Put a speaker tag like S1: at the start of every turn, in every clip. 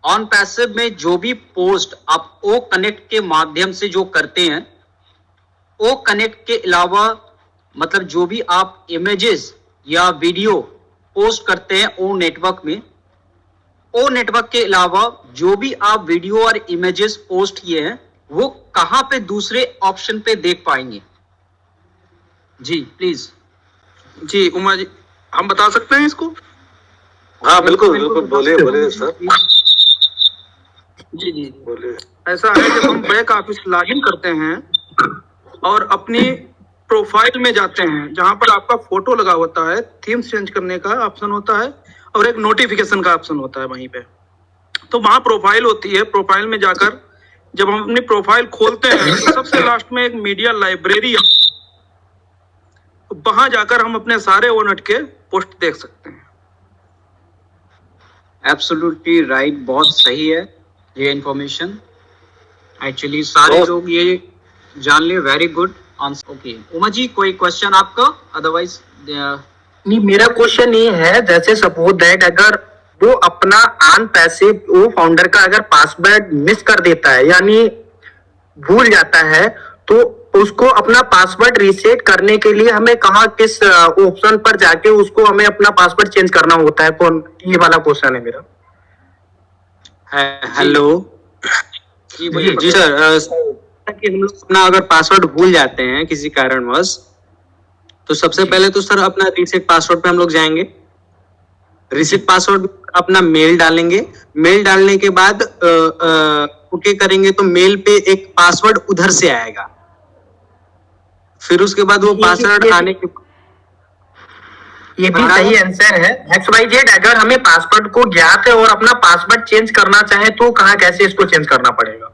S1: On passive में जो भी पोस्ट आप ओ कनेक्ट के माध्यम से जो करते हैं, ओ कनेक्ट के अलावा मतलब जो भी आप इमेजेस या वीडियो पोस्ट करते हैं ओ नेटवर्क में, ओ नेटवर्क के अलावा जो भी आप वीडियो और इमेजेस पोस्ट किए हैं वो कहां पे दूसरे ऑप्शन पे देख पाएंगे? जी प्लीज।
S2: जी उमा जी, हम बता सकते हैं इसको?
S3: हाँ बिल्कुल बिल्कुल, बोलिए बोलिए सर।
S2: जी जी
S3: बोलिए।
S2: ऐसा है, जब हम बैक ऑफिस लॉगिन करते हैं और अपनी प्रोफाइल में जाते हैं जहां पर आपका फोटो लगा होता है, थीम्स चेंज करने का ऑप्शन होता है और एक नोटिफिकेशन का ऑप्शन होता है वहीं पे। तो वहां प्रोफाइल होती है, प्रोफाइल में जाकर जब हम अपनी प्रोफाइल खोलते हैं तो सबसे लास्ट में एक मीडिया लाइब्रेरी है, वहां जाकर हम अपने सारे ओनट के पोस्ट देख सकते हैं।
S1: एब्सोल्युटली राइट, बहुत सही है ये इंफॉर्मेशन। एक्चुअली सारे लोग ये जान ले, very good answer. Okay Uma ji, कोई क्वेश्चन आपका? अदरवाइज
S4: नहीं, मेरा क्वेश्चन ये है, जैसे सपोज दैट अगर वो अपना ऑन पैसिव वो फाउंडर का अगर पासवर्ड मिस कर देता है यानी भूल जाता है, तो उसको अपना पासवर्ड रीसेट करने के लिए हमें कहाँ किस ऑप्शन पर जाके उसको हमें अपना पासवर्ड चेंज करना होता है? कौन, ये वाला क्वेश्चन है मेरा।
S5: हेलो जी सर, कि हम लोग अपना अगर पासवर्ड भूल जाते हैं किसी कारणवश, तो सबसे पहले तो सर अपना रीसेट पासवर्ड पे हम लोग जाएंगे। रीसेट पासवर्ड अपना मेल डालेंगे, मेल डालने के बाद ओके करेंगे तो मेल पे एक पासवर्ड उधर से आएगा। फिर उसके बाद वो पासवर्ड आने के,
S4: ये भी सही आंसर है। XYZ अगर हमें पासवर्ड को ज्ञात है और अपना पासवर्ड चेंज करना चाहे तो कहाँ कैसे इसको चेंज करना पड़ेगा?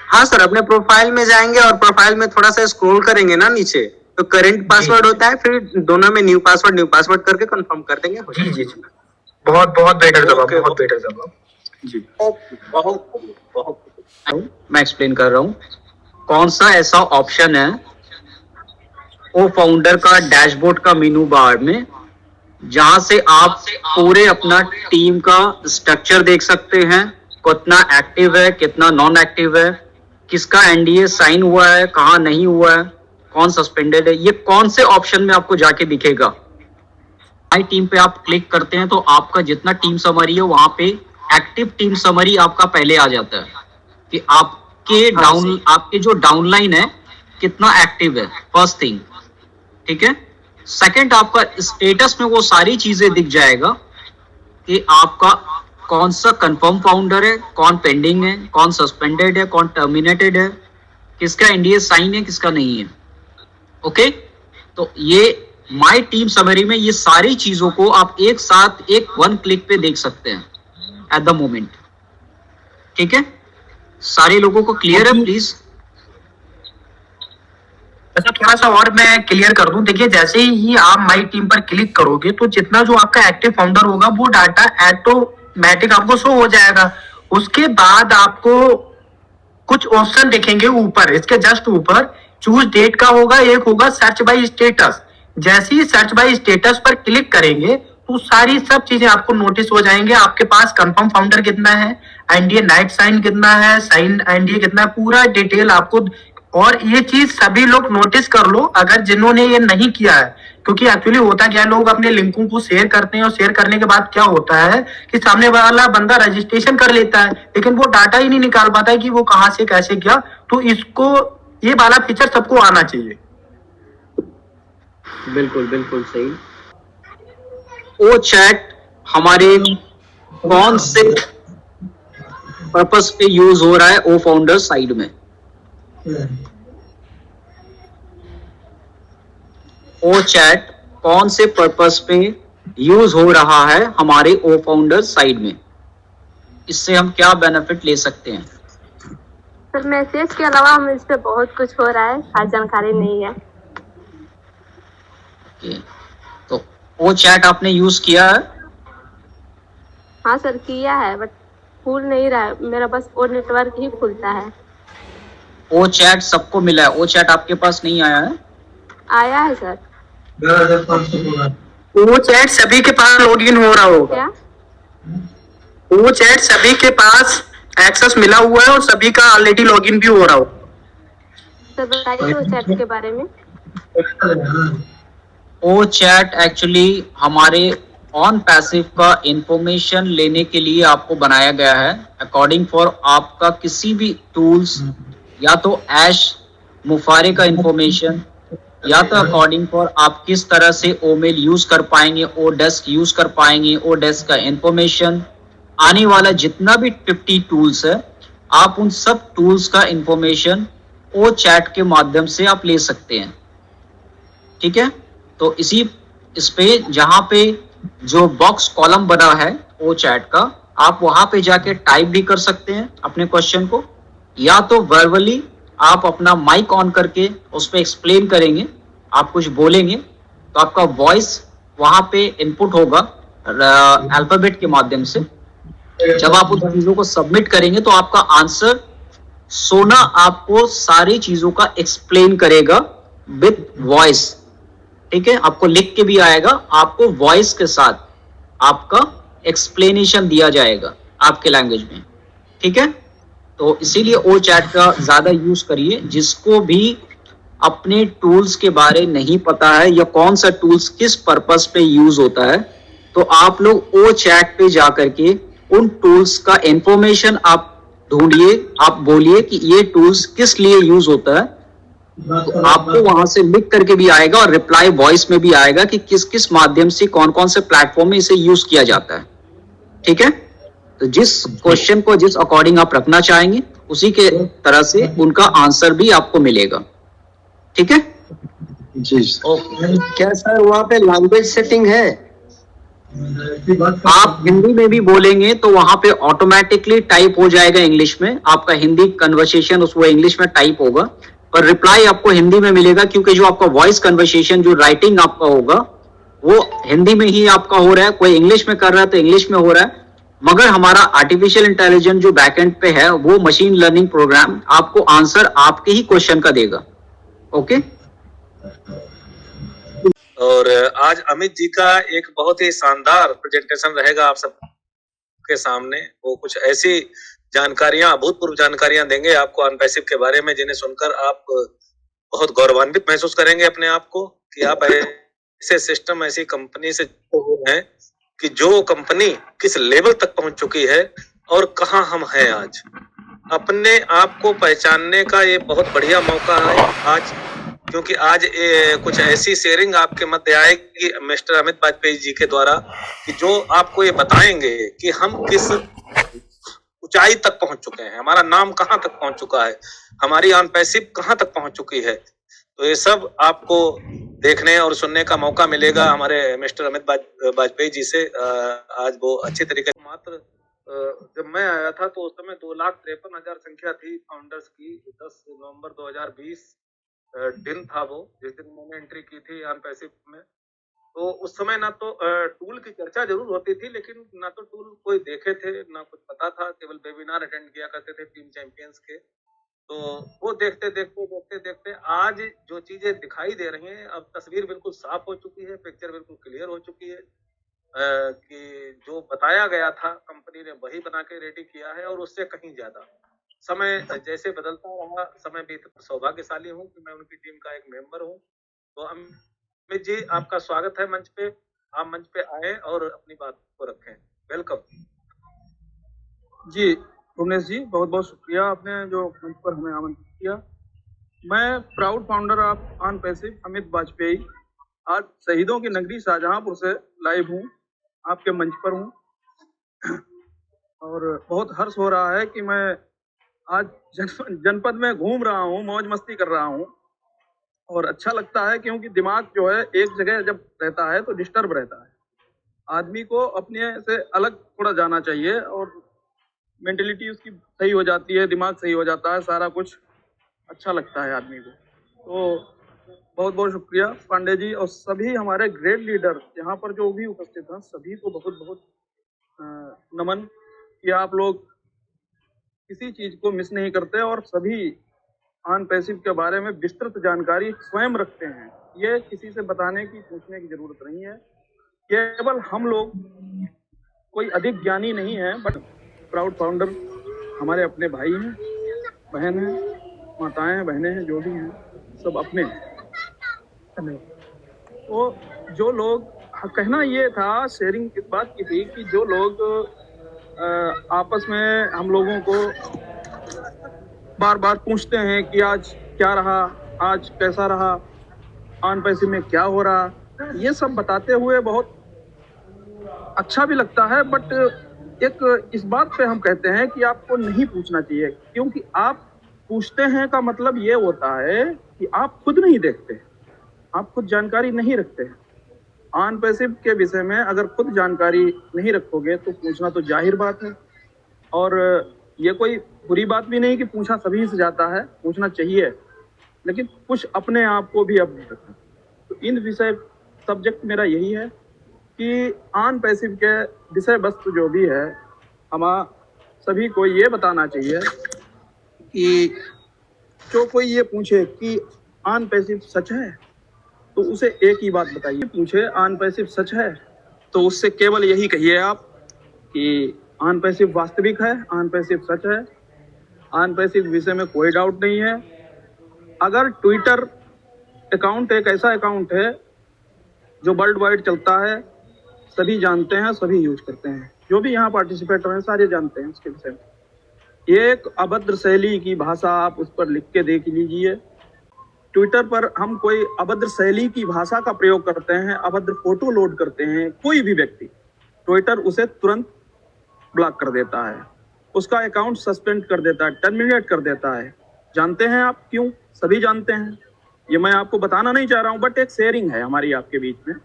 S5: हाँ सर, अपने प्रोफाइल में जाएंगे और प्रोफाइल में थोड़ा सा स्क्रॉल करेंगे ना नीचे, तो करंट पासवर्ड होता है, फिर दोनों में न्यू पासवर्ड करके कंफर्म कर देंगे।
S4: जी जी जी, बहुत बहुत बेटर जवाब, बहुत बेटर जवाब जी।
S1: मैं एक्सप्लेन कर रहा हूं कौन सा ऐसा ऑप्शन है ओ फाउंडर का डैशबोर्ड का मेनू बार में, जहां से आप पूरे अपना टीम का स्ट्रक्चर देख सकते हैं, कितना एक्टिव है कितना नॉन एक्टिव है, किसका एनडीए साइन हुआ है कहाँ नहीं हुआ है, कौन सस्पेंडेड है, ये कौन से ऑप्शन में आपको जाके दिखेगा? माई टीम पे आप क्लिक करते हैं तो आपका जितना टीम समरी है वहां पे एक्टिव टीम समरी आपका पहले आ जाता है कि आपके जो डाउनलाइन है कितना एक्टिव है, फर्स्ट थिंग। ठीक है, सेकंड आपका स्टेटस में वो सारी चीजें दिख जाएगा कि आपका कौन सा कंफर्म फाउंडर है, कौन पेंडिंग है, कौन सस्पेंडेड है, कौन टर्मिनेटेड है, किसका एनडीए साइन है किसका नहीं है। ओके, तो ये माय टीम समरी में ये सारी चीजों को आप एक साथ एक वन क्लिक पे देख सकते हैं एट द मोमेंट। ठीक है, सारे लोगों को क्लियर है प्लीज?
S4: अच्छा, थोड़ा सा और मैं क्लियर कर दूं। देखिए, जैसे ही आप माई टीम पर क्लिक करोगे तो जितना जो आपका एक्टिव फाउंडर होगा वो डाटा ऑटोमेटिक आपको शो हो जाएगा। उसके बाद आपको कुछ ऑप्शन दिखेंगे ऊपर, इसके जस्ट ऊपर चूज डेट का होगा, एक होगा सर्च बाय स्टेटस। जैसे ही सर्च बाय स्टेटस पर क्लिक करेंगे तो सारी सब चीजें आपको नोटिस हो जाएंगे। आपके पास कंफर्म फाउंडर कितना है, एनडीए नाइट साइन कितना है, साइन एनडीए कितना है, पूरा डिटेल आपको। और ये चीज सभी लोग नोटिस कर लो अगर जिन्होंने ये नहीं किया है, क्योंकि एक्चुअली होता क्या है, लोग अपने लिंकों को शेयर करते हैं और शेयर करने के बाद क्या होता है कि सामने वाला बंदा रजिस्ट्रेशन कर लेता है लेकिन वो डाटा ही नहीं निकाल पाता है कि वो कहाँ से कैसे किया। तो इसको, ये वाला फीचर सबको आना चाहिए।
S1: बिल्कुल बिल्कुल सही। ओ चैट हमारे कौन से पर्पस पे यूज हो रहा है ओ फाउंडर साइड में? ओ चैट कौन से पर्पस पे यूज हो रहा है हमारे ओ फाउंडर साइड में? इससे हम क्या बेनिफिट ले सकते हैं?
S6: सर, मैसेज के अलावा हम इस पे बहुत कुछ हो रहा है, खास जानकारी नहीं है।
S1: तो ओ चैट आपने यूज किया है?
S6: हाँ सर, किया है बट खुल नहीं रहा है, मेरा बस वो नेटवर्क ही खुलता है।
S1: ओ चैट सबको मिला है, ओ चैट आपके पास नहीं आया है?
S6: आया है सर।
S4: वो चैट सभी के पास लॉगिन हो रहा होगा।
S6: क्या?
S4: वो चैट सभी के पास एक्सेस मिला हुआ है और सभी का ऑलरेडी लॉगिन भी हो रहा हो।
S6: सर बताइए वो चैट के बारे में।
S1: वो चैट एक्चुअली हमारे ऑन पैसिव का इंफॉर्मेशन लेने के लिए आपको बनाया गया है, अकॉर्डिंग फॉर आपका किसी भी टूल्स या तो ऐश मुफारे का इंफॉर्मेशन, या तो अकॉर्डिंग फॉर आप किस तरह से ओमेल यूज कर पाएंगे, ओ डेस्क यूज कर पाएंगे, ओ डेस्क का इंफॉर्मेशन, आने वाला जितना भी 50 टूल्स है, आप उन सब टूल्स का इंफॉर्मेशन ओ चैट के माध्यम से आप ले सकते हैं। ठीक है, तो इस पे जहां पे जो बॉक्स कॉलम बना है ओ चैट का, आप वहां पे जाके टाइप भी कर सकते हैं अपने क्वेश्चन को, या तो वर्बली आप अपना माइक ऑन करके उस पर एक्सप्लेन करेंगे, आप कुछ बोलेंगे तो आपका वॉइस वहां पे इनपुट होगा अल्फाबेट के माध्यम से। जब आप उन चीजों को सबमिट करेंगे तो आपका आंसर सोना आपको सारी चीजों का एक्सप्लेन करेगा विद वॉइस। ठीक है, आपको लिख के भी आएगा, आपको वॉइस के साथ आपका एक्सप्लेनेशन दिया जाएगा आपके लैंग्वेज में। ठीक है, तो इसीलिए ओ चैट का ज्यादा यूज करिए। जिसको भी अपने टूल्स के बारे नहीं पता है या कौन सा टूल्स किस पर्पस पे यूज होता है, तो आप लोग ओ चैट पे जाकर के उन टूल्स का इंफॉर्मेशन आप ढूंढिए, आप बोलिए कि ये टूल्स किस लिए यूज होता है, तो आपको वहां से लिख करके भी आएगा और रिप्लाई वॉइस में भी आएगा कि किस किस माध्यम से कौन कौन से प्लेटफॉर्म में इसे यूज किया जाता है। ठीक है, तो जिस क्वेश्चन को जिस अकॉर्डिंग आप रखना चाहेंगे उसी के तरह से उनका आंसर भी आपको मिलेगा। ठीक है
S7: जी। क्या सर वहाँ पे लैंग्वेज सेटिंग है?
S1: आप हिंदी में भी बोलेंगे तो वहां पे ऑटोमेटिकली टाइप हो जाएगा इंग्लिश में, आपका हिंदी कन्वर्सेशन उस वो इंग्लिश में टाइप होगा, पर रिप्लाई आपको हिंदी में मिलेगा, क्योंकि जो आपका वॉइस कन्वर्सेशन जो राइटिंग आपका होगा वो हिंदी में ही आपका हो रहा है। कोई इंग्लिश में कर रहा है तो इंग्लिश में हो रहा है, मगर हमारा आर्टिफिशियल इंटेलिजेंस जो बैकएंड पे है वो मशीन लर्निंग प्रोग्राम आपको आंसर आपके ही क्वेश्चन का देगा। ओके।
S3: और आज अमित जी का एक बहुत ही शानदार प्रेजेंटेशन रहेगा आप सबके सामने। वो कुछ ऐसी जानकारियां, अभूतपूर्व जानकारियां देंगे आपको अनपैसिव के बारे में, जिन्हें सुनकर आप बहुत गौरवान्वित महसूस करेंगे अपने आप को कि आप ऐसे सिस्टम, ऐसी कंपनी से हैं कि जो कंपनी किस लेवल तक पहुंच चुकी है और कहां हम हैं आज। अपने आप को पहचानने का ये बहुत बढ़िया मौका है आज, क्योंकि आज कुछ ऐसी शेयरिंग आपके मध्य आएगी मिस्टर अमित वाजपेयी जी के द्वारा कि जो आपको ये बताएंगे कि हम किस ऊंचाई तक पहुंच चुके हैं, हमारा नाम कहां तक पहुंच चुका है, हमारी अनपैसिव कहां तक पहुंच चुकी है। तो ये सब आपको देखने और सुनने का मौका मिलेगा हमारे मिस्टर अमित वाजपेयी जी से। आज वो अच्छी तरीके से मात्र जब मैं आया था तो उस समय 2,53,000 संख्या थी फाउंडर्स की। 10 नवंबर 2020 दिन था वो, जिस दिन मैंने एंट्री की थी अनपैसिव में। तो उस समय ना तो टूल की चर्चा जरूर होती थी, लेकिन ना तो टूल कोई देखे थे, ना कुछ पता था। केवल वेबिनार अटेंड किया करते थे टीम चैंपियंस के। तो वो देखते देखते आज जो चीजें दिखाई दे रही हैं, अब तस्वीर बिल्कुल साफ हो चुकी है, पिक्चर बिल्कुल क्लियर हो चुकी है कि जो बताया गया था कंपनी ने वही बना के रेडी किया है और उससे कहीं ज्यादा। समय जैसे बदलता रहा, समय बीतता, सौभाग्यशाली हूँ कि मैं उनकी टीम का एक मेंबर हूँ। तो अमित जी, आपका स्वागत है मंच पे। आप मंच पे आए और अपनी बात को रखें। वेलकम
S2: जी उमेश जी, बहुत बहुत शुक्रिया आपने जो मंच पर हमें आमंत्रित किया। मैं प्राउड फाउंडर ऑफ अनपैसिव अमित वाजपेयी आज शहीदों की नगरी शाहजहांपुर से लाइव हूँ, आपके मंच पर हूँ। और बहुत हर्ष हो रहा है कि मैं आज जनपद में घूम रहा हूँ, मौज मस्ती कर रहा हूँ और अच्छा लगता है, क्योंकि दिमाग जो है एक जगह जब रहता है तो डिस्टर्ब रहता है। आदमी को अपने से अलग थोड़ा जाना चाहिए और मेंटलिटी उसकी सही हो जाती है, दिमाग सही हो जाता है, सारा कुछ अच्छा लगता है आदमी को। तो बहुत बहुत शुक्रिया पांडे जी और सभी हमारे ग्रेट लीडर यहाँ पर जो भी उपस्थित हैं, सभी को बहुत बहुत नमन कि आप लोग किसी चीज को मिस नहीं करते और सभी अनपैसिव के बारे में विस्तृत जानकारी स्वयं रखते हैं। ये किसी से बताने की, पूछने की जरूरत नहीं है। केवल हम लोग कोई अधिक ज्ञानी नहीं है, बट प्राउड फाउंडर हमारे अपने भाई हैं, बहन हैं, माताएं हैं, बहनें हैं, जो भी हैं, सब अपने हैं। तो जो लोग, कहना ये था, शेयरिंग इस बात की थी कि जो लोग आपस में हम लोगों को बार बार पूछते हैं कि आज क्या रहा, आज कैसा रहा, ऑन पैसिव में क्या हो रहा, ये सब बताते हुए बहुत अच्छा भी लगता है। बट एक इस बात पे हम कहते हैं कि आपको नहीं पूछना चाहिए, क्योंकि आप पूछते हैं का मतलब ये होता है कि आप खुद नहीं देखते, आप खुद जानकारी नहीं रखते। ऑन पैसिव के विषय में अगर खुद जानकारी नहीं रखोगे तो पूछना तो जाहिर बात है, और ये कोई बुरी बात भी नहीं कि पूछना सभी से जाता है, पूछना चाहिए, लेकिन कुछ अपने आप को भी अपडेट रखना। तो इन विषय सब्जेक्ट मेरा यही है कि ऑन पैसिव के विषय वस्तु जो भी है, हम सभी को ये बताना चाहिए कि जो कोई ये पूछे कि ऑन पैसिव सच है, तो उसे एक ही बात बताइए। पूछे ऑन पैसिव सच है, तो उससे केवल यही कहिए आप कि ऑन पैसिव वास्तविक है, ऑन पैसिव सच है, ऑन पैसिव विषय में कोई डाउट नहीं है। अगर ट्विटर अकाउंट एक ऐसा अकाउंट है जो वर्ल्ड वाइड चलता है, सभी जानते हैं, सभी यूज करते हैं, जो भी यहाँ पार्टिसिपेटर हैं सारे जानते हैं उसके विषय में। ये एक अभद्र शैली की भाषा आप उस पर लिख के देख लीजिए। ट्विटर पर हम कोई अभद्र शैली की भाषा का प्रयोग करते हैं, अभद्र फोटो लोड करते हैं, कोई भी व्यक्ति, ट्विटर उसे तुरंत ब्लॉक कर देता है, उसका अकाउंट सस्पेंड कर देता है, टर्मिनेट कर देता है। जानते हैं आप क्यों? सभी जानते हैं, ये मैं आपको बताना नहीं चाह रहा हूँ, बट एक शेयरिंग है हमारी आपके बीच में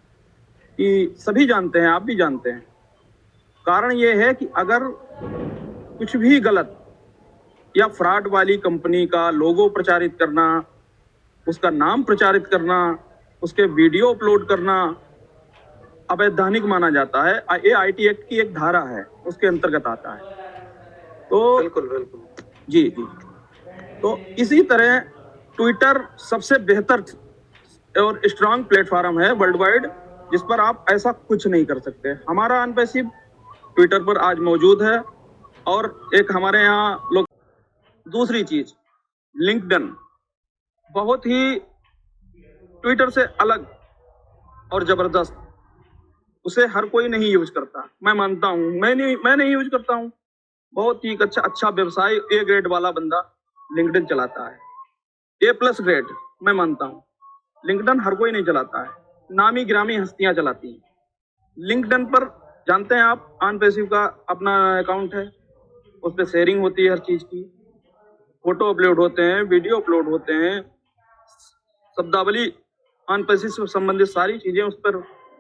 S2: कि सभी जानते हैं, आप भी जानते हैं। कारण ये है कि अगर कुछ भी गलत या फ्रॉड वाली कंपनी का लोगो प्रचारित करना, उसका नाम प्रचारित करना, उसके वीडियो अपलोड करना अवैधानिक माना जाता है। ये आईटी एक्ट की एक धारा है, उसके अंतर्गत आता है। तो
S3: बिल्कुल बिल्कुल
S2: जी। तो इसी तरह ट्विटर सबसे बेहतर और स्ट्रांग प्लेटफॉर्म है वर्ल्ड वाइड, जिस पर आप ऐसा कुछ नहीं कर सकते। हमारा ऑन पैसिव ट्विटर पर आज मौजूद है, और एक हमारे यहाँ लोग, दूसरी चीज लिंक्डइन, बहुत ही ट्विटर से अलग और जबरदस्त, उसे हर कोई नहीं यूज करता, मैं मानता हूँ, मैं नहीं यूज करता हूँ। बहुत ही अच्छा व्यवसाय, ए ग्रेड वाला बंदा लिंक्डइन चलाता है, A+ ग्रेड, मैं मानता हूँ। लिंक्डइन हर कोई नहीं चलाता है, नामी गिरामी हस्तियां चलाती हैं। लिंक्डइन पर जानते हैं आप, ऑन पैसिव का अपना अकाउंट है, उस पर शेयरिंग होती है हर चीज की, फोटो अपलोड होते हैं, वीडियो अपलोड होते हैं, शब्दावली ऑन पैसिव से संबंधित सारी चीजें उस पर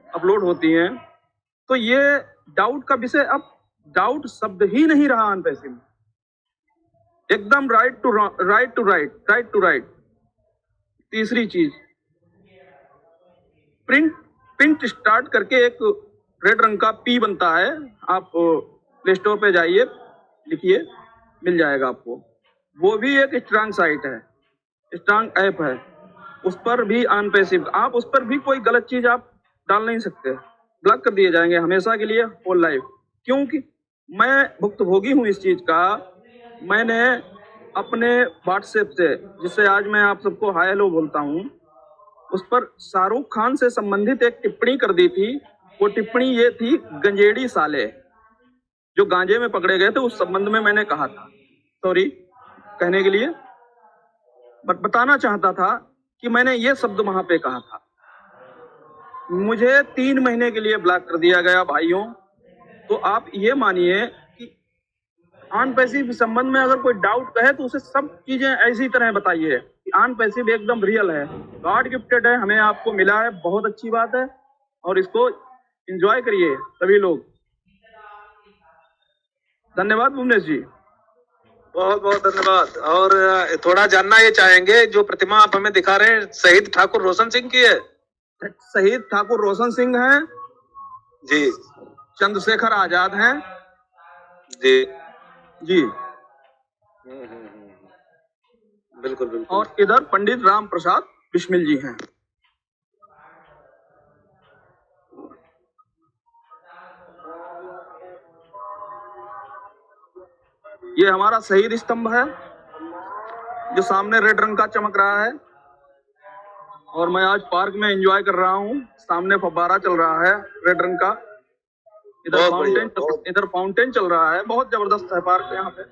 S2: अपलोड होती हैं। तो ये डाउट का विषय, अब डाउट शब्द ही नहीं रहा ऑन पैसिव में, एकदम राइट टू राइट। तीसरी चीज, प्रिंट स्टार्ट करके एक रेड रंग का P बनता है, आप प्ले स्टोर पे जाइए, लिखिए, मिल जाएगा आपको। वो भी एक स्ट्रांग साइट है, स्ट्रांग ऐप है, उस पर भी ऑन पैसिव, आप उस पर भी कोई गलत चीज आप डाल नहीं सकते, ब्लॉक कर दिए जाएंगे हमेशा के लिए, होल लाइफ। क्योंकि मैं भुक्तभोगी हूँ इस चीज का। मैंने अपने व्हाट्सएप से, जिससे आज मैं आप सबको हाय हेलो बोलता हूँ, उस पर शाहरुख खान से संबंधित एक टिप्पणी कर दी थी। वो टिप्पणी ये थी, गंजेड़ी साले जो गांजे में पकड़े गए थे, उस संबंध में मैंने कहा था, सॉरी कहने के लिए, बट बताना चाहता था कि मैंने ये शब्द वहां पे कहा था। मुझे 3 महीने के लिए ब्लॉक कर दिया गया भाइयों। तो आप ये मानिए कि ऑन पैसिव के संबंध में अगर कोई डाउट कहे तो उसे सब चीजें ऐसी तरह बताइए कि ऑन पैसिव एकदम रियल है, गॉड गिफ्टेड है, हमें आपको मिला है, बहुत अच्छी बात है, और इसको एंजॉय करिए सभी लोग। धन्यवाद भुवनेश जी,
S3: बहुत बहुत धन्यवाद। और थोड़ा जानना ये चाहेंगे, जो प्रतिमा आप हमें दिखा रहे हैं शहीद ठाकुर रोशन सिंह की है?
S2: शहीद ठाकुर रोशन सिंह हैं
S3: जी,
S2: चंद्रशेखर आजाद हैं
S3: जी
S2: जी,
S3: बिल्कुल बिल्कुल।
S2: और इधर पंडित राम प्रसाद बिस्मिल जी हैं। ये हमारा शहीद स्तंभ है जो सामने रेड रंग का चमक रहा है, और मैं आज पार्क में एंजॉय कर रहा हूँ। सामने फव्वारा चल रहा है रेड रंग का, इधर फाउंटेन चल रहा है। बहुत जबरदस्त है पार्क यहाँ पे,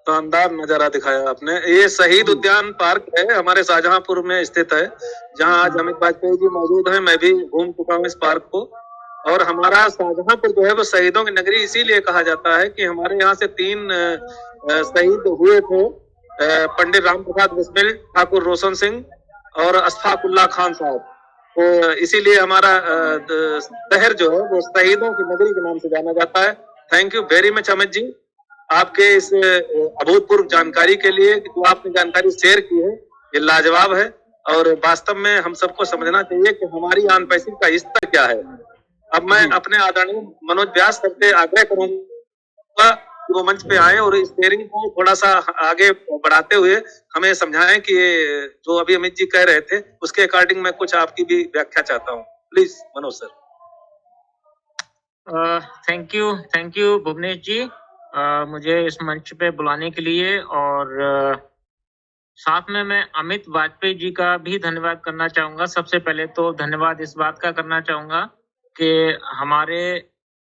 S3: शानदार नजारा दिखाया आपने। ये शहीद उद्यान पार्क है, हमारे शाहजहांपुर में स्थित है, जहां आज अमित वाजपेयी जी मौजूद हैं। मैं भी घूम चुका हूँ इस पार्क को। और हमारा शाहजहांपुर जो है वो शहीदों की नगरी इसीलिए कहा जाता है कि हमारे यहाँ से 3 शहीद हुए थे, पंडित राम प्रसाद बिस्मिल, ठाकुर रोशन सिंह और अशफाकुल्ला खान साहब। तो इसीलिए हमारा शहर जो है वो शहीदों की नगरी के नाम से जाना जाता है। Thank you very much Amit ji, आपके इस अभूतपूर्व जानकारी के लिए। जो आपने जानकारी शेयर की है ये लाजवाब है, और वास्तव में हम सबको समझना चाहिए कि हमारी ऑन पैसिव का स्तर क्या है। अब मैं अपने आदरणीय मनोज व्यास से आग्रह करूंगा कि वो मंच पे आए और इस शेयरिंग को थोड़ा सा आगे बढ़ाते हुए हमें समझाएं कि जो अभी अमित जी कह रहे थे उसके अकॉर्डिंग मैं कुछ आपकी भी व्याख्या चाहता हूँ। Please Manoj sir.
S8: Thank you Bhuvnesh ji, मुझे इस मंच पे बुलाने के लिए। और साथ में मैं अमित वाजपेयी जी का भी धन्यवाद करना चाहूँगा। सबसे पहले तो धन्यवाद इस बात का करना चाहूँगा कि हमारे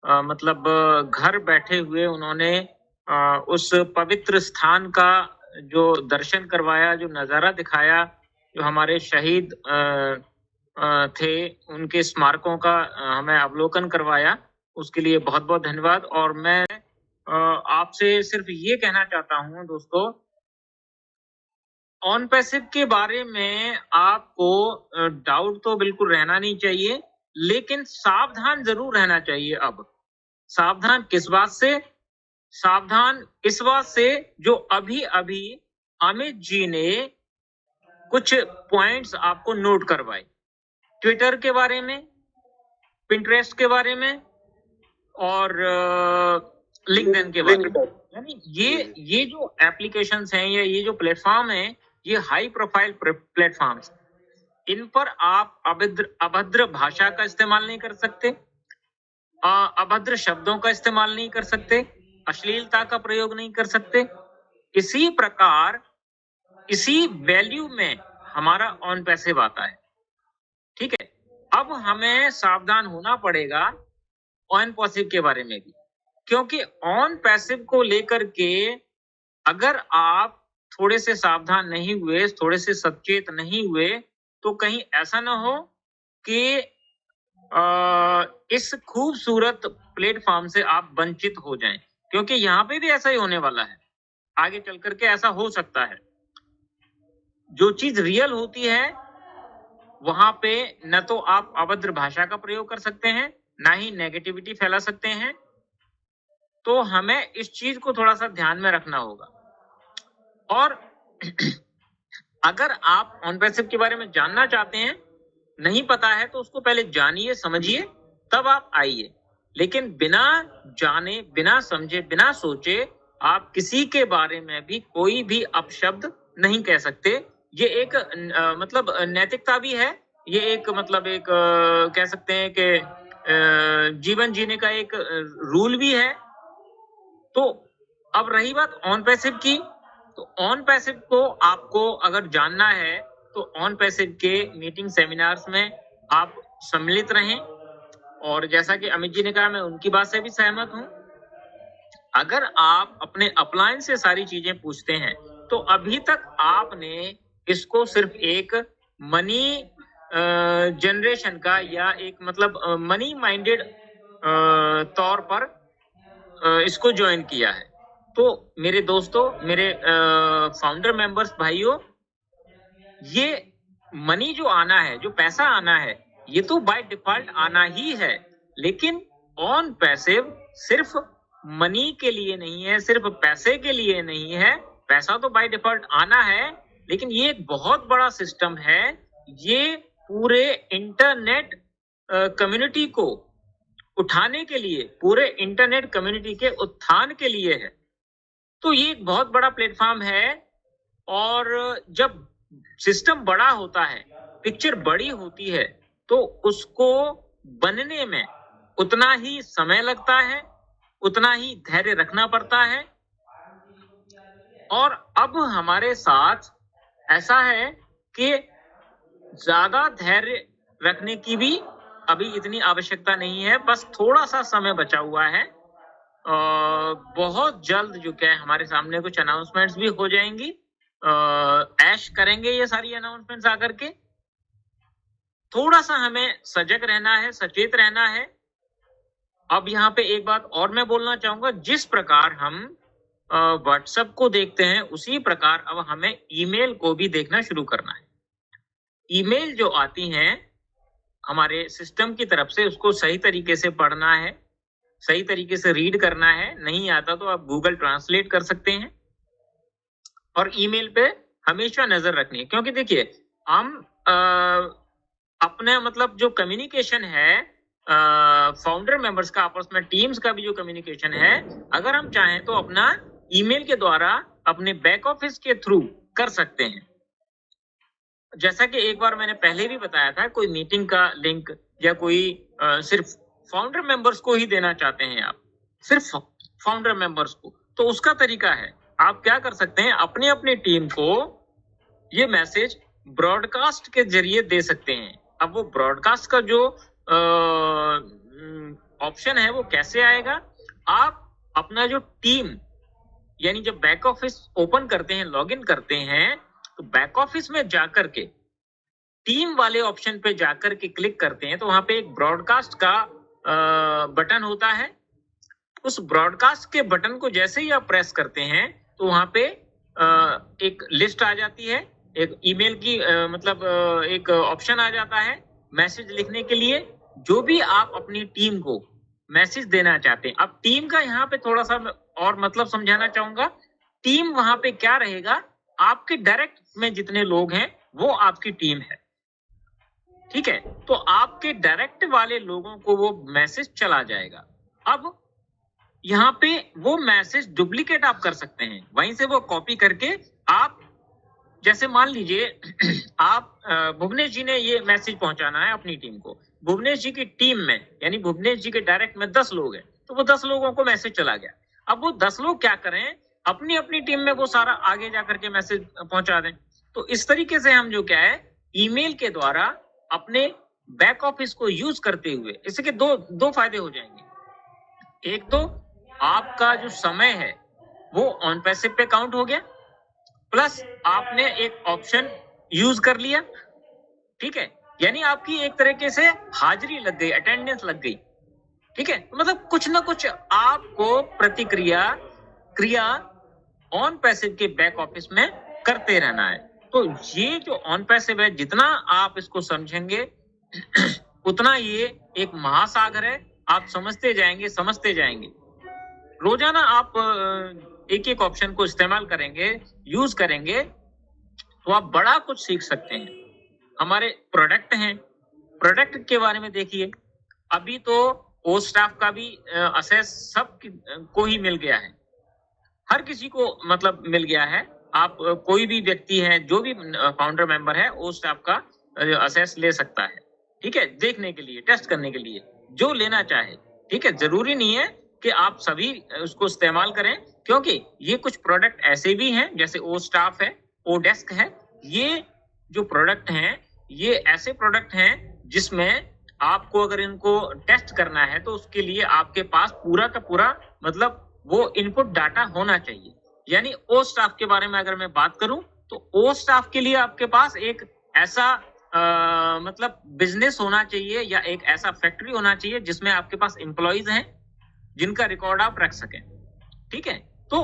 S8: मतलब घर बैठे हुए उन्होंने उस पवित्र स्थान का जो दर्शन करवाया, जो नज़ारा दिखाया, जो हमारे शहीद थे उनके स्मारकों का हमें अवलोकन करवाया, उसके लिए बहुत बहुत धन्यवाद। और मैं आपसे सिर्फ ये कहना चाहता हूँ दोस्तों, ऑन पैसिव के बारे में आपको डाउट तो बिल्कुल रहना नहीं चाहिए, लेकिन सावधान जरूर रहना चाहिए। अब सावधान किस बात से? सावधान इस बात से जो अभी अभी अमित जी ने कुछ पॉइंट्स आपको नोट करवाए, ट्विटर के बारे में, पिंटरेस्ट के बारे में और लिंक्डइन के बारे में। यानी ये जो एप्लीकेशंस हैं या ये जो प्लेटफॉर्म हैं, ये हाई प्रोफाइल प्लेटफॉर्म्स, इन पर आप अभद्र भाषा का इस्तेमाल नहीं कर सकते, अभद्र शब्दों का इस्तेमाल नहीं कर सकते, अश्लीलता का प्रयोग नहीं कर सकते। इसी प्रकार इसी वैल्यू में हमारा ऑन पैसिव आता है, ठीक है। अब हमें सावधान होना पड़ेगा ऑन पैसिव के बारे में भी, क्योंकि ऑन पैसिव को लेकर के अगर आप थोड़े से सावधान नहीं हुए, थोड़े से सचेत नहीं हुए, तो कहीं ऐसा ना हो कि इस खूबसूरत प्लेटफॉर्म से आप वंचित हो जाएं, क्योंकि यहाँ पे भी ऐसा ही होने वाला है। आगे चल करके ऐसा हो सकता है। जो चीज रियल होती है वहां पे न तो आप अभद्र भाषा का प्रयोग कर सकते हैं, ना ही नेगेटिविटी फैला सकते हैं। तो हमें इस चीज को थोड़ा सा ध्यान में रखना होगा। और अगर आप ऑन पैसिव के बारे में जानना चाहते हैं, नहीं पता है, तो उसको पहले जानिए, समझिए, तब आप आइए। लेकिन बिना जाने, बिना समझे, बिना सोचे आप किसी के बारे में भी कोई भी अपशब्द नहीं कह सकते। ये एक मतलब नैतिकता भी है, ये एक मतलब एक कह सकते हैं कि जीवन जीने का एक रूल भी है। तो अब रही बात ऑन पैसिव की, तो ऑन पैसिव को आपको अगर जानना है तो ऑन पैसिव के मीटिंग सेमिनार्स में आप सम्मिलित रहें। और जैसा कि अमित जी ने कहा, मैं उनकी बात से भी सहमत हूं। अगर आप अपने अपलाइन से सारी चीजें पूछते हैं तो अभी तक आपने इसको सिर्फ एक मनी जनरेशन का या एक मतलब मनी माइंडेड तौर पर इसको ज्वाइन किया है। तो मेरे दोस्तों, मेरे फाउंडर मेंबर्स भाइयों, ये मनी जो आना है, जो पैसा आना है, ये तो बाय डिफॉल्ट आना ही है। लेकिन ऑन पैसिव सिर्फ मनी के लिए नहीं है, सिर्फ पैसे के लिए नहीं है। पैसा तो बाय डिफॉल्ट आना है, लेकिन ये एक बहुत बड़ा सिस्टम है। ये पूरे इंटरनेट कम्युनिटी को उठाने के लिए, पूरे इंटरनेट कम्युनिटी के उत्थान के लिए है। तो ये एक बहुत बड़ा प्लेटफॉर्म है। और जब सिस्टम बड़ा होता है, पिक्चर बड़ी होती है, तो उसको बनने में उतना ही समय लगता है, उतना ही धैर्य रखना पड़ता है। और अब हमारे साथ ऐसा है कि ज्यादा धैर्य रखने की भी अभी इतनी आवश्यकता नहीं है, बस थोड़ा सा समय बचा हुआ है। बहुत जल्द जो क्या है हमारे सामने कुछ अनाउंसमेंट्स भी हो जाएंगी, ऐश करेंगे ये सारी अनाउंसमेंट्स आकर के। थोड़ा सा हमें सजग रहना है, सचेत रहना है। अब यहाँ पे एक बात और मैं बोलना चाहूंगा, जिस प्रकार हम व्हाट्सएप को देखते हैं उसी प्रकार अब हमें ईमेल को भी देखना शुरू करना है। ईमेल जो आती हैं हमारे सिस्टम की तरफ से, उसको सही तरीके से पढ़ना है, सही तरीके से रीड करना है। नहीं आता तो आप गूगल ट्रांसलेट कर सकते हैं और ईमेल पे हमेशा नजर रखनी है, क्योंकि देखिए हम अपने मतलब जो कम्युनिकेशन है फाउंडर मेंबर्स का आपस में, टीम्स का भी जो कम्युनिकेशन है, अगर हम चाहें तो अपना ईमेल के द्वारा अपने बैक ऑफिस के थ्रू कर सकते हैं। जैसा कि एक बार मैंने पहले भी बताया था, कोई मीटिंग का लिंक या कोई सिर्फ फाउंडर मेंबर्स को ही देना चाहते हैं आप, सिर्फ फाउंडर मेंबर्स को, तो उसका तरीका है आप क्या कर सकते हैं, अपनी अपनी टीम को ये मैसेज ब्रॉडकास्ट के जरिए दे सकते हैं। अब वो ब्रॉडकास्ट का जो ऑप्शन है वो कैसे आएगा, आप अपना जो टीम यानी जब बैक ऑफिस ओपन करते हैं, लॉगिन करते हैं, तो बैक ऑफिस में जाकर के टीम वाले ऑप्शन पे जाकर के क्लिक करते हैं, तो वहां पे एक ब्रॉडकास्ट का बटन होता है। उस ब्रॉडकास्ट के बटन को जैसे ही आप प्रेस करते हैं तो वहां पे एक लिस्ट आ जाती है, एक ईमेल की मतलब एक ऑप्शन आ जाता है मैसेज लिखने के लिए, जो भी आप अपनी टीम को मैसेज देना चाहते हैं। अब टीम का यहाँ पे थोड़ा सा और मतलब समझाना चाहूंगा। टीम वहां पे क्या रहेगा, आपके डायरेक्ट में जितने लोग हैं वो आपकी टीम है, ठीक है। तो आपके डायरेक्ट वाले लोगों को वो मैसेज चला जाएगा। अब यहाँ पे वो मैसेज डुप्लीकेट आप कर सकते हैं, वहीं से वो कॉपी करके आप, जैसे मान लीजिए आप भुवनेश जी ने ये मैसेज पहुंचाना है अपनी टीम को, भुवनेश जी की टीम में यानी भुवनेश जी के डायरेक्ट में 10 लोग हैं, तो वो 10 लोगों को मैसेज चला गया। अब वो 10 लोग क्या करें, अपनी अपनी टीम में वो सारा आगे जाकर के मैसेज पहुंचा दें। तो इस तरीके से हम जो क्या है ईमेल के द्वारा अपने बैक ऑफिस को यूज करते हुए, इसके दो फायदे हो जाएंगे। एक तो आपका जो समय है वो ऑन पैसिव पे काउंट हो गया, प्लस आपने एक ऑप्शन यूज कर लिया, ठीक है, यानी आपकी एक तरीके से हाजिरी लग गई, अटेंडेंस लग गई, ठीक है। मतलब कुछ ना कुछ आपको क्रिया ऑन पैसिव के बैक ऑफिस में करते रहना है। तो ये जो ऑन पैसिव है, जितना आप इसको समझेंगे उतना ये एक महासागर है, आप समझते जाएंगे। रोजाना आप एक एक ऑप्शन को इस्तेमाल करेंगे, यूज करेंगे, तो आप बड़ा कुछ सीख सकते हैं। हमारे प्रोडक्ट हैं, प्रोडक्ट के बारे में देखिए, अभी तो ओ स्टाफ का भी असेस सब को ही मिल गया है, हर किसी को मतलब मिल गया है। आप कोई भी व्यक्ति है, जो भी फाउंडर मेंबर है, ओ स्टाफ का असेस ले सकता है, ठीक है, देखने के लिए, टेस्ट करने के लिए, जो लेना चाहे, ठीक है। जरूरी नहीं है कि आप सभी उसको इस्तेमाल करें, क्योंकि ये कुछ प्रोडक्ट ऐसे भी हैं जैसे ओ स्टाफ है, ओ डेस्क है। ये जो प्रोडक्ट हैं ये ऐसे प्रोडक्ट हैं जिसमें आपको अगर इनको टेस्ट करना है तो उसके लिए आपके पास पूरा का पूरा मतलब वो इनपुट डाटा होना चाहिए। यानी ओ स्टाफ के बारे में अगर मैं बात करूं तो ओ स्टाफ के लिए आपके पास एक ऐसा मतलब बिजनेस होना चाहिए या एक ऐसा फैक्ट्री होना चाहिए जिसमें आपके पास एम्प्लॉइज हैं जिनका रिकॉर्ड आप रख सकें, ठीक है। तो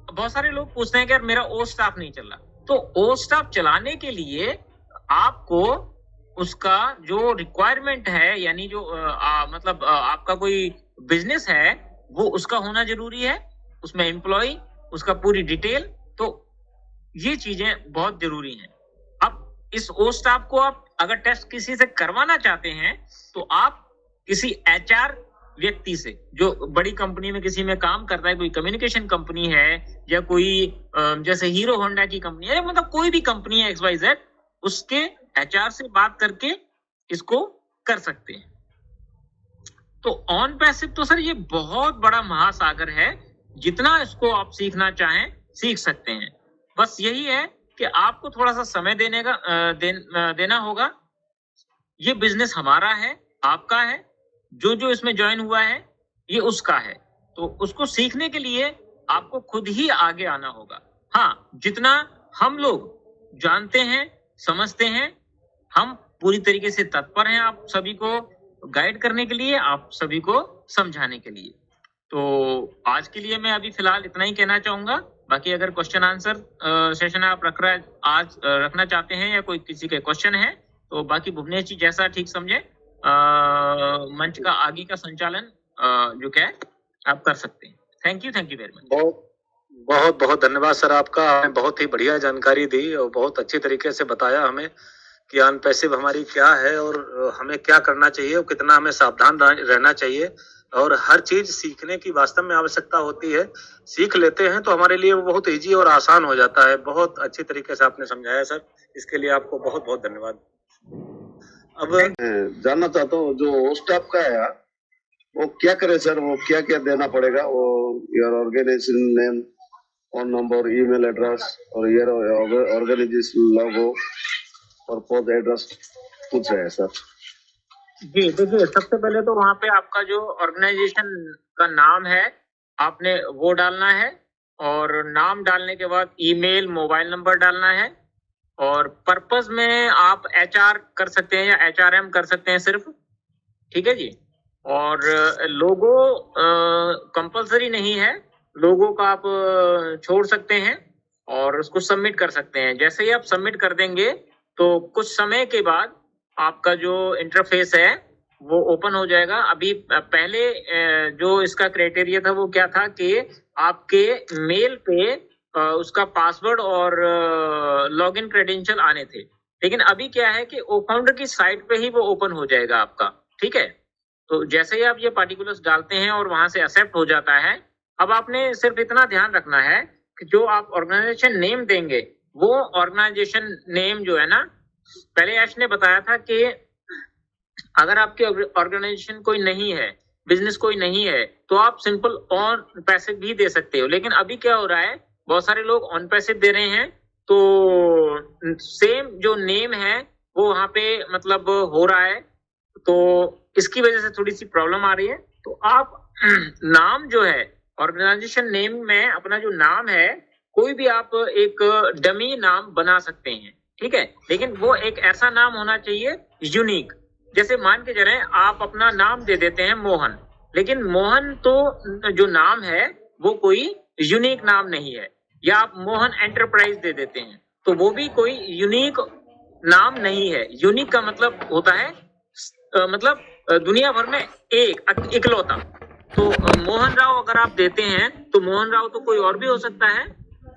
S8: बहुत सारे लोग पूछते हैं कि यार मेरा ओ स्टाफ नहीं चल रहा, तो ओ स्टाफ चलाने के लिए आपको उसका जो रिक्वायरमेंट है, यानी जो मतलब आपका कोई बिजनेस है वो उसका होना जरूरी है, उसमें एम्प्लॉय, उसका पूरी डिटेल, तो ये चीजें बहुत जरूरी हैं। अब इस ओ स्टाफ को आप अगर टेस्ट किसी से करवाना चाहते हैं तो आप किसी एचआर व्यक्ति से, जो बड़ी कंपनी में किसी में काम करता है, कोई कम्युनिकेशन कंपनी है या कोई जैसे हीरो होंडा की कंपनी है, मतलब कोई भी कंपनी है XYZ, उसके एचआर से बात करके इसको कर सकते हैं। तो ऑन पैसिव तो सर ये बहुत बड़ा महासागर है, जितना इसको आप सीखना चाहें सीख सकते हैं। बस यही है कि आपको थोड़ा सा समय देना होगा। ये बिजनेस हमारा है, आपका है, जो इसमें ज्वाइन हुआ है ये उसका है, तो उसको सीखने के लिए आपको खुद ही आगे आना होगा। हाँ, जितना हम लोग जानते हैं, समझते हैं, हम पूरी तरीके से तत्पर हैं आप सभी को गाइड करने के लिए, आप सभी को समझाने के लिए। तो आज के लिए मैं अभी फिलहाल इतना ही कहना चाहूंगा। बाकी अगर क्वेश्चन आंसर सेशन आप रखना चाहते हैं या कोई किसी के क्वेश्चन है तो बाकी भुवनेश जी जैसा ठीक समझे मंच का आगे का संचालन जो क्या है आप कर सकते हैं। Thank you very much.
S3: बहुत बहुत धन्यवाद सर आपका। आपने बहुत ही बढ़िया जानकारी दी और बहुत अच्छी तरीके से बताया हमें कि अनपैसिव हमारी क्या है और हमें क्या करना चाहिए और कितना हमें सावधान रहना चाहिए, और हर चीज सीखने की वास्तव में आवश्यकता होती है। सीख लेते हैं तो हमारे लिए वो बहुत इजी और आसान हो जाता है। बहुत अच्छी तरीके से आपने समझाया सर, इसके लिए आपको बहुत बहुत धन्यवाद। अब
S7: जानना चाहता हूँ जो स्टाफ का है वो क्या करे सर, वो क्या क्या देना पड़ेगा? वो your organisation name, phone number, email address और योर ऑर्गेनाइजेशन लोगो और पोस्ट एड्रेस पूछ रहे हैं सर।
S8: जी देखिए, सबसे पहले तो वहाँ पे आपका जो ऑर्गेनाइजेशन का नाम है आपने वो डालना है, और नाम डालने के बाद ईमेल, मोबाइल नंबर डालना है, और पर्पस में आप HR कर सकते हैं या HRM कर सकते हैं सिर्फ, ठीक है जी। और लोगो कंपलसरी नहीं है, लोगो का आप छोड़ सकते हैं और उसको सबमिट कर सकते हैं। जैसे ही आप सबमिट कर देंगे तो कुछ समय के बाद आपका जो इंटरफेस है वो ओपन हो जाएगा। अभी पहले जो इसका क्राइटेरिया था वो क्या था कि आपके मेल पे उसका पासवर्ड और लॉगिन क्रेडेंशियल आने थे, लेकिन अभी क्या है कि फाउंडर की साइट पे ही वो ओपन हो जाएगा आपका, ठीक है। तो जैसे ही आप ये पार्टिकुलर्स डालते हैं और वहां से एक्सेप्ट हो जाता है, अब आपने सिर्फ इतना ध्यान रखना है कि जो आप ऑर्गेनाइजेशन नेम देंगे वो ऑर्गेनाइजेशन नेम जो है ना, पहले यश ने बताया था कि अगर आपके ऑर्गेनाइजेशन कोई नहीं है, बिजनेस कोई नहीं है, तो आप सिंपल ऑन पैसिव भी दे सकते हो। लेकिन अभी क्या हो रहा है, बहुत सारे लोग ऑन पैसिव दे रहे हैं, तो सेम जो नेम है वो वहां पे मतलब हो रहा है, तो इसकी वजह से थोड़ी सी प्रॉब्लम आ रही है। तो आप नाम जो है ऑर्गेनाइजेशन नेम में अपना जो नाम है कोई भी आप एक डमी नाम बना सकते हैं, ठीक है। लेकिन वो एक ऐसा नाम होना चाहिए यूनिक। जैसे मान के चलें आप अपना नाम दे देते हैं मोहन, लेकिन मोहन तो जो नाम है वो कोई यूनिक नाम नहीं है, या आप मोहन एंटरप्राइज दे देते हैं तो वो भी कोई यूनिक नाम नहीं है। यूनिक का मतलब होता है मतलब दुनिया भर में एक इकलौता। तो मोहन राव अगर आप देते हैं तो मोहन राव तो कोई और भी हो सकता है,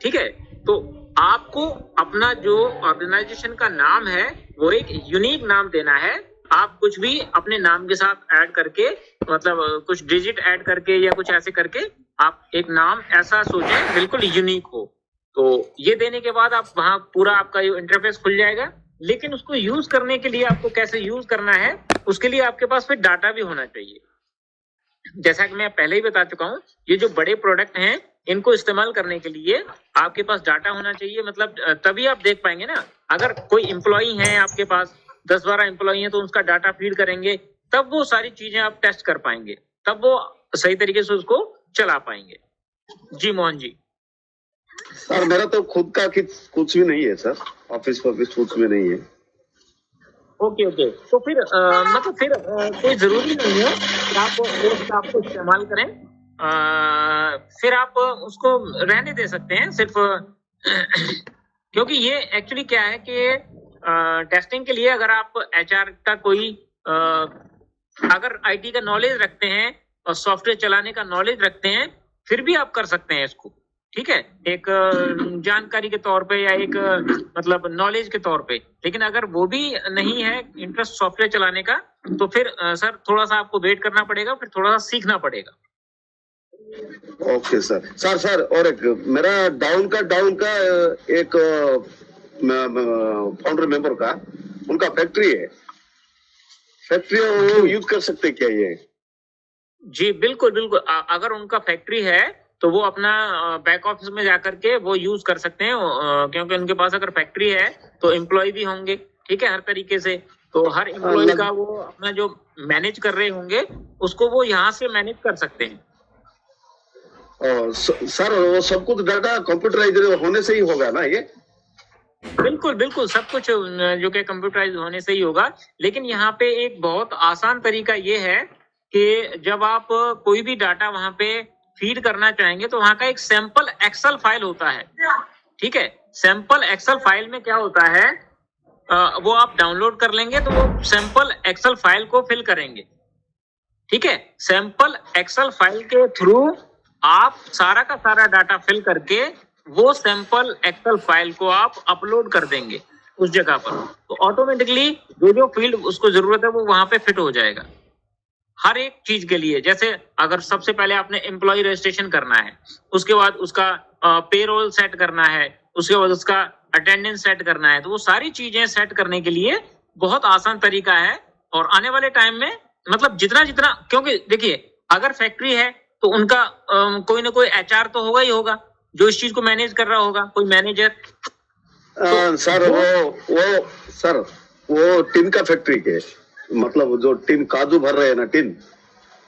S8: ठीक है। तो आपको अपना जो ऑर्गेनाइजेशन का नाम है वो एक यूनिक नाम देना है। आप कुछ भी अपने नाम के साथ ऐड करके, मतलब कुछ डिजिट ऐड करके या कुछ ऐसे करके आप एक नाम ऐसा सोचें बिल्कुल यूनिक हो। तो ये देने के बाद आप वहां पूरा आपका ये इंटरफेस खुल जाएगा। लेकिन उसको यूज करने के लिए आपको कैसे यूज करना है, उसके लिए आपके पास फिर डाटा भी होना चाहिए। जैसा कि मैं पहले ही बता चुका हूँ, ये जो बड़े प्रोडक्ट हैं इनको इस्तेमाल करने के लिए आपके पास डाटा होना चाहिए। मतलब तभी आप देख पाएंगे ना, अगर कोई एम्प्लॉई है आपके पास 10-12 एम्प्लॉई हैं तो उसका डाटा फीड करेंगे, तब वो सारी चीजें आप टेस्ट कर पाएंगे, तब वो सही तरीके से उसको चला पाएंगे। जी मोहन जी।
S7: सर मेरा तो खुद का कुछ भी नहीं है सर, ऑफिस कुछ भी नहीं है।
S8: ओके तो फिर मतलब फिर कोई जरूरी नहीं है कि आप वो स्टाफ को इस्तेमाल करें, फिर आप उसको रहने दे सकते हैं सिर्फ क्योंकि ये एक्चुअली क्या है कि टेस्टिंग के लिए अगर आप HR का कोई अगर IT का नॉलेज रखते हैं और सॉफ्टवेयर चलाने का नॉलेज रखते हैं, फिर भी आप कर सकते हैं इसको, ठीक है, एक जानकारी के तौर पे या एक मतलब नॉलेज के तौर पे। लेकिन अगर वो भी नहीं है इंटरेस्ट सॉफ्टवेयर चलाने का, तो फिर सर थोड़ा सा आपको वेट करना पड़ेगा, फिर थोड़ा सा सीखना पड़ेगा।
S7: ओके सर और एक मेरा डाउन का एक फाउंडर मेंबर का उनका फैक्ट्री है, यूज कर सकते क्या ये?
S8: जी बिल्कुल अगर उनका फैक्ट्री है तो वो अपना बैक ऑफिस में जाकर के वो यूज कर सकते हैं, क्योंकि उनके पास अगर फैक्ट्री है तो एम्प्लॉय भी होंगे, ठीक है, हर तरीके से। तो हर एम्प्लॉय का वो अपना जो मैनेज कर रहे होंगे उसको वो यहाँ से मैनेज कर सकते हैं।
S7: सर वो सब कुछ डाटा कंप्यूटराइज होने से ही होगा ना ये?
S8: बिल्कुल बिल्कुल, सब कुछ जो कि कंप्यूटराइज होने से ही होगा। लेकिन यहाँ पे एक बहुत आसान तरीका ये है कि जब आप कोई भी डाटा वहां पे फीड करना चाहेंगे तो वहां का एक सैंपल एक्सेल फाइल होता है, ठीक है। सैंपल एक्सेल फाइल में क्या होता है, वो आप डाउनलोड कर लेंगे तो वो सैंपल एक्सेल फाइल को फिल करेंगे, ठीक है। सैंपल एक्सेल फाइल के थ्रू आप सारा का सारा डाटा फिल करके वो सैंपल एक्सेल फाइल को आप अपलोड कर देंगे उस जगह पर, तो ऑटोमेटिकली जो जो फील्ड उसको जरूरत है वो वहां पे फिट हो जाएगा हर एक चीज के लिए। जैसे अगर सबसे पहले आपने एम्प्लॉय रजिस्ट्रेशन करना है, उसके बाद उसका पेरोल सेट करना है, उसके बाद उसका अटेंडेंस सेट करना है, तो वो सारी चीजें सेट करने के लिए बहुत आसान तरीका है। और आने वाले टाइम में मतलब जितना जितना, क्योंकि देखिए अगर फैक्ट्री है तो उनका कोई ना कोई HR तो होगा ही होगा जो इस चीज को मैनेज कर रहा होगा, कोई मैनेजर।
S7: सर वो टिन का फैक्ट्री के मतलब जो टिन काजू भर रहे हैं ना टिन,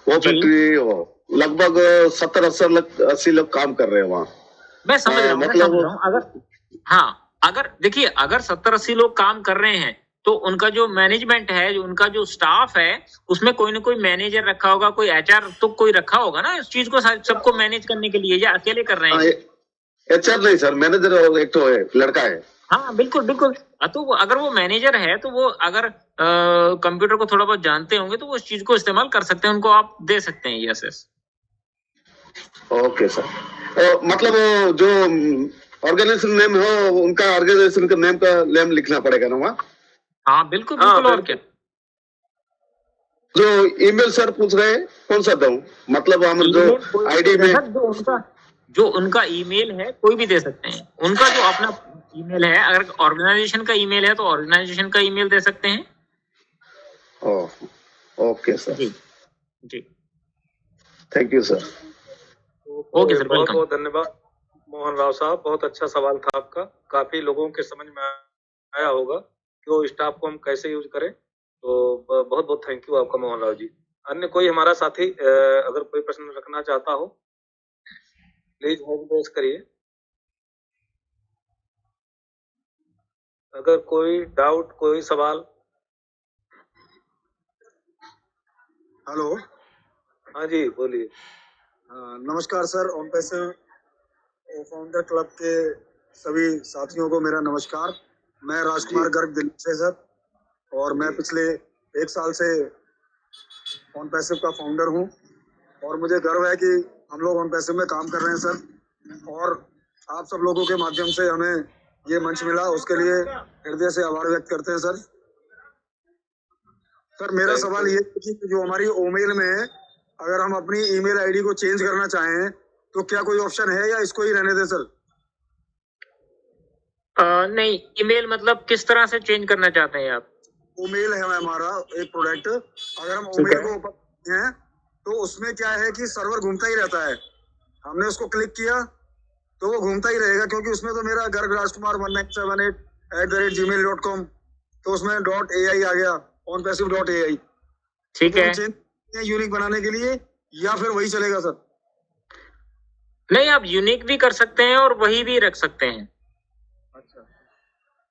S7: वो फैक्ट्री लगभग 70-80 लोग काम कर रहे हैं वहाँ।
S8: मैं समझ रहा हूँ,
S7: मतलब
S8: अगर देखिए अगर 70-80 लोग काम कर रहे हैं तो उनका जो मैनेजमेंट है, जो उनका जो स्टाफ है, उसमें कोई ना कोई मैनेजर रखा होगा, कोई HR तो कोई रखा होगा ना इस चीज को सबको मैनेज करने के लिए, या अकेले कर रहे हैं?
S7: HR नहीं सर, मैनेजर एक तो है, लड़का है।
S8: हाँ बिल्कुल बिल्कुल। तो अगर वो मैनेजर है तो वो अगर कंप्यूटर को थोड़ा बहुत जानते होंगे तो वो इस चीज को इस्तेमाल कर सकते हैं, उनको आप दे सकते हैं। Yes
S7: okay sir. मतलब जो ऑर्गेनाइजेशन नेम हो उनका ऑर्गेनाइजेशन का नेम लिखना पड़ेगा ना वहाँ?
S8: हाँ बिल्कुल बिल्कुल। और क्या
S7: जो ईमेल सर पूछ रहे हैं कौन सा दूं? मतलब हम जो ID में
S8: जो उनका ईमेल है कोई भी दे सकते हैं, उनका जो अपना ईमेल है, अगर ऑर्गेनाइजेशन का ईमेल है तो ऑर्गेनाइजेशन का ईमेल दे सकते हैं।
S7: ओके सर,
S8: जी
S7: thank you sir.
S8: Okay sir,
S3: बहुत बहुत धन्यवाद मोहन राव साहब, बहुत अच्छा सवाल था आपका। काफी लोगों के समझ में आया होगा कि वो स्टाफ को हम कैसे यूज करें, तो बहुत बहुत थैंक यू आपका मोहन राव जी। अन्य कोई हमारा साथी अगर कोई प्रश्न रखना चाहता हो प्लीज हैंड रेज करिए। अगर कोई डाउट, कोई सवाल।
S9: हेलो,
S3: हाँ जी बोलिए।
S9: नमस्कार sir. On passive founder club के सभी साथियों को मेरा नमस्कार। मैं राजकुमार गर्ग दिल्ली से सर, और मैं पिछले 1 साल से ऑन पैसिव का फाउंडर हूं, और मुझे गर्व है कि हम लोग ऑन पैसिव में काम कर रहे हैं सर, और आप सब लोगों के माध्यम से हमें ये मंच मिला, उसके लिए हृदय से आभार व्यक्त करते हैं सर। सर मेरा सवाल ये है कि जो हमारी ओमेल में अगर हम अपनी ईमेल आईडी को चेंज करना चाहें तो क्या कोई ऑप्शन है या इसको ही रहने दें सर?
S8: नहीं, ईमेल मतलब किस तरह से चेंज करना चाहते हैं आप?
S9: ओमेल है हमारा एक प्रोडक्ट, अगर हम ओमेल को ओपन करते हैं तो उसमें क्या है कि सर्वर घूमता ही रहता है। हमने उसको क्लिक किया तो वो घूमता ही रहेगा, क्योंकि उसमें तो मेरा गर्ग राजकुमार 1978@gmail.com, तो उसमें .ai आ गया, onpassive.ai।
S8: ठीक है,
S9: यूनिक बनाने के लिए, या फिर वही चलेगा सर?
S8: नहीं, आप यूनिक भी कर सकते हैं और वही भी रख सकते हैं।
S9: अच्छा,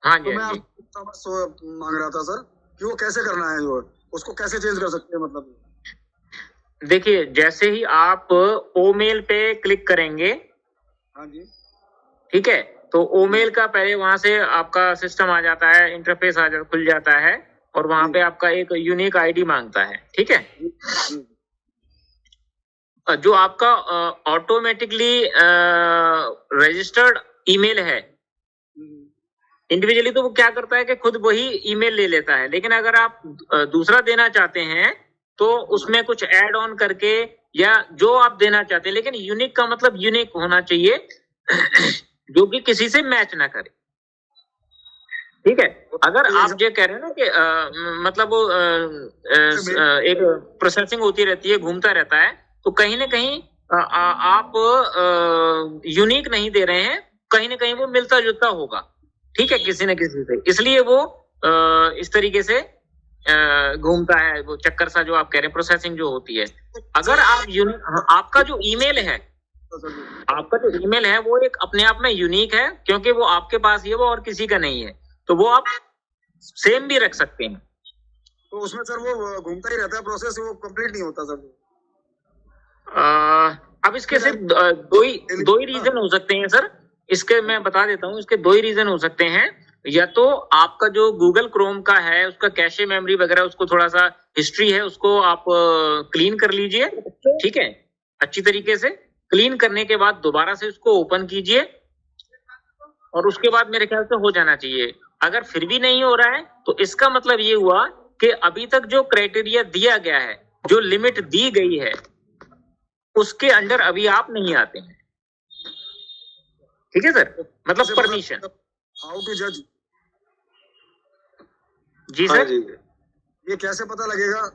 S8: हाँ
S9: तो
S8: जी,
S9: मैं आपसे मांग रहा था सर कि वो कैसे करना है, जो उसको कैसे चेंज कर सकते हैं मतलब?
S8: देखिए जैसे ही आप ओमेल पे क्लिक करेंगे,
S9: हाँ जी,
S8: ठीक है, तो ओमेल का पहले वहां से आपका सिस्टम आ जाता है, इंटरफेस खुल जाता है, और वहां पे आपका एक यूनिक आईडी मांगता है, ठीक है। जो आपका ऑटोमेटिकली रजिस्टर्ड ईमेल है इंडिविजुअली, तो वो क्या करता है कि खुद वही ईमेल ले लेता है। लेकिन अगर आप दूसरा देना चाहते हैं तो उसमें कुछ ऐड ऑन करके, या जो आप देना चाहते हैं, लेकिन यूनिक का मतलब यूनिक होना चाहिए जो कि किसी से मैच ना करे, ठीक है। अगर आप जो कह रहे हैं ना कि मतलब वो एक प्रोसेसिंग होती रहती है, घूमता रहता है, तो कहीं ना कहीं आप यूनिक नहीं दे रहे हैं, कहीं ना कहीं वो मिलता जुलता होगा, ठीक है, किसी न किसी से, इसलिए वो इस तरीके से घूमता है, वो चक्कर सा जो आप कह रहे हैं, प्रोसेसिंग जो होती है। अगर आप आपका जो ईमेल है, आपका जो ईमेल है वो एक अपने आप में यूनिक है, क्योंकि वो आपके पास ही है, वो और किसी का नहीं है, तो वो आप सेम भी रख सकते हैं।
S9: तो उसमें सर वो घूमता ही रहता है प्रोसेस, वो कंप्लीट नहीं होता सर।
S8: अब इसके सिर्फ दो ही रीजन हो सकते हैं सर। इसके मैं बता देता हूँ, इसके 2 ही रीजन हो सकते हैं। या तो आपका जो गूगल क्रोम का है उसका कैशे मेमोरी वगैरह, उसको थोड़ा सा हिस्ट्री है, उसको आप क्लीन कर लीजिए, ठीक है, अच्छी तरीके से क्लीन करने के बाद दोबारा से उसको ओपन कीजिए, और उसके बाद मेरे ख्याल से हो जाना चाहिए। अगर फिर भी नहीं हो रहा है तो इसका मतलब ये हुआ कि अभी तक जो क्राइटेरिया दिया गया है, जो लिमिट दी गई है, उसके अंडर अभी आप नहीं आते हैं, ठीक है सर, मतलब परमिशन।
S9: हाउ टू जज?
S8: जी सर,
S9: ये कैसे पता लगेगा?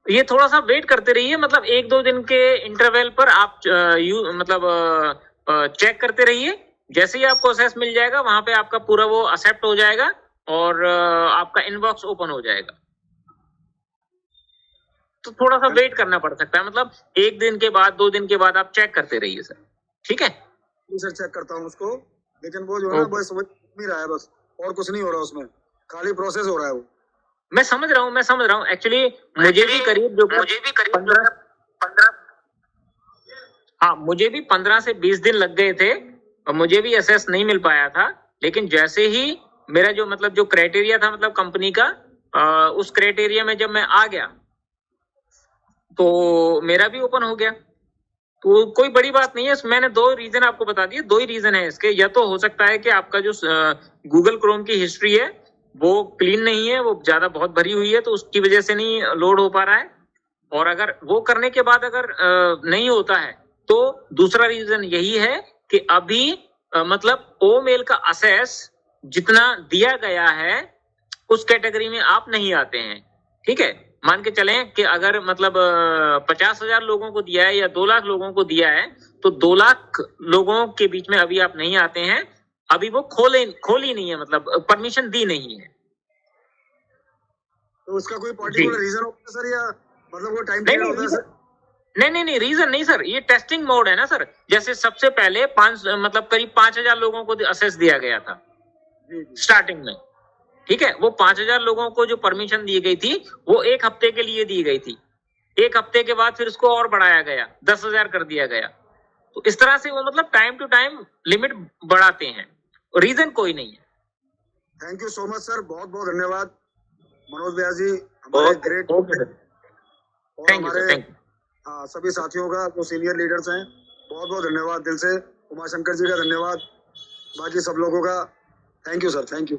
S8: ये थोड़ा सा वेट करते रहिए, मतलब 1-2 दिन के इंटरवल पर आप चेक करते रहिए। जैसे ही आपको असेस मिल जाएगा, वहां पे आपका पूरा वो एक्सेप्ट हो जाएगा और आपका इनबॉक्स ओपन हो जाएगा। तो थोड़ा सा वेट करना पड़ सकता है, मतलब 1 दिन के बाद, 2 दिन के बाद आप चेक करते रहिए सर, ठीक है?
S9: सर चेक करता हूँ उसको, लेकिन वो जो है ना बस समझ नहीं रहा है, बस और कुछ नहीं हो रहा उसमें, खाली प्रोसेस हो रहा है वो।
S8: मैं समझ रहा हूँ एक्चुअली मुझे भी करीब 15 से 20 दिन लग गए थे और मुझे भी एसेस नहीं मिल पाया था। लेकिन जैसे ही मेरा जो मतलब जो क्राइटेरिया था, मतलब कंपनी का, उस क्राइटेरिया में जब मैं आ गया तो मेरा भी ओपन हो गया। तो कोई बड़ी बात नहीं है। मैंने 2 रीजन आपको बता दिए, 2 ही रीजन है इसके। या तो हो सकता है कि आपका जो गूगल क्रोम की हिस्ट्री है वो क्लीन नहीं है, वो ज्यादा बहुत भरी हुई है, तो उसकी वजह से नहीं लोड हो पा रहा है। और अगर वो करने के बाद अगर नहीं होता है तो दूसरा रीजन यही है कि अभी मतलब ओ मेल का असेस जितना दिया गया है उस कैटेगरी में आप नहीं आते हैं, ठीक है? मान के चलें कि अगर मतलब 50,000 लोगों को दिया है या 2 लाख लोगों को दिया है, तो 2 लाख लोगों के बीच में अभी आप नहीं आते हैं। अभी वो खोली नहीं है, मतलब परमिशन दी नहीं है।
S9: तो उसका कोई पर्टिकुलर रीजन होता है सर, या मतलब वो टाइम पीरियड होता है सर?
S8: नहीं, रीजन नहीं सर, ये टेस्टिंग मोड है ना सर। जैसे सबसे पहले मतलब करीब 5,000 लोगों को असेस दिया गया था स्टार्टिंग में, ठीक है? वो 5,000 लोगों को जो परमिशन दी गई थी वो 1 हफ्ते के लिए दी गई थी। 1 हफ्ते के बाद फिर उसको और बढ़ाया गया, 10,000 कर दिया गया। तो इस तरह से वो मतलब टाइम टू टाइम लिमिट बढ़ाते हैं, रीजन कोई नहीं है।
S9: Thank you so much sir, बहुत बहुत धन्यवाद मनोज व्यास जी, हमारे ग्रेट।
S8: Thank you.
S9: हाँ, सभी साथियों का जो सीनियर लीडर्स हैं, बहुत बहुत धन्यवाद दिल से। उमाशंकर जी का धन्यवाद, बाकी सब लोगों का thank you sir, thank you.